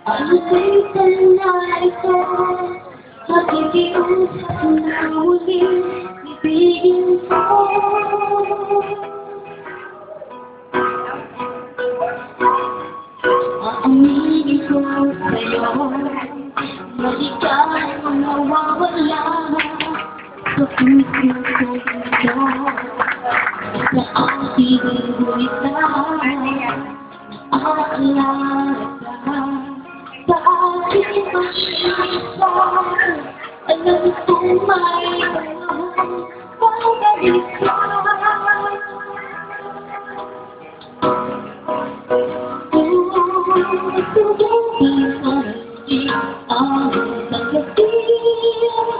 Ang sa'yo na ito, makikiusap na muling ibigin ko. Aaminin ko sa'yo, na ikaw ang nawawala sa puso ko ito. Sa aking buwita, aalala ka sa aking pag-isa. Alam kong may pabalik ka. Subukin mo ang pagkatiin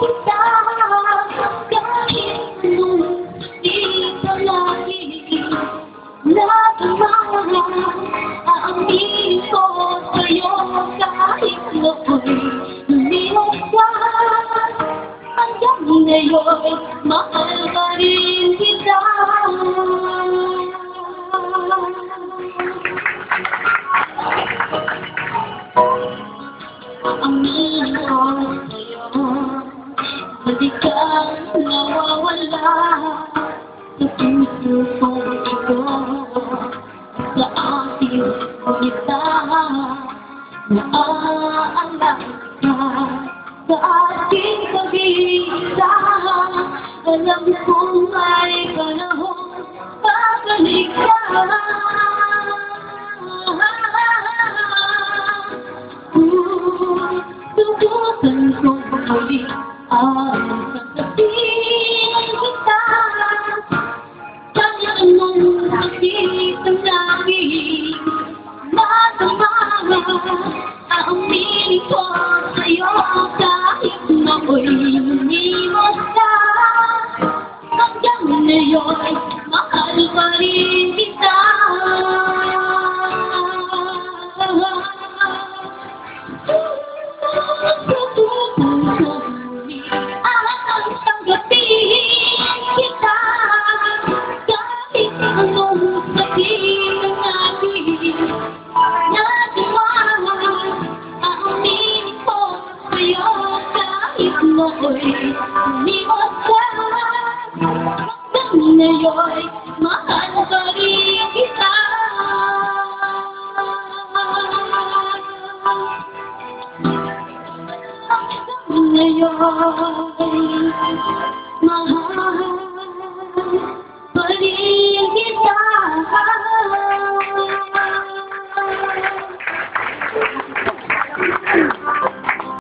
kita. Kahit nung di ka lagi nagmamahal, aaminin ko sa'yo kahit ako'y lumiwas ka. Hanggang ngayon, mahal pa rin kita. Aaminin ko sa'yo, na di ka nawawala sa puso ko ito. Sa aking buwita, naaalala ka sa aking pag-iisa. Alam kong may panahon babalik ka. Tutusan kong muli ang sasabihin kita. Kaya mong sakit ang laging madama. Aaminin ko sa'yo kahit ako'y lumiwas ka. Hanggang ngayon, mahal pa rin kita. Lumiwas ka. Hanggang ngayon, mahal pa rin kita. Hanggang ngayon, mahal pa rin kita.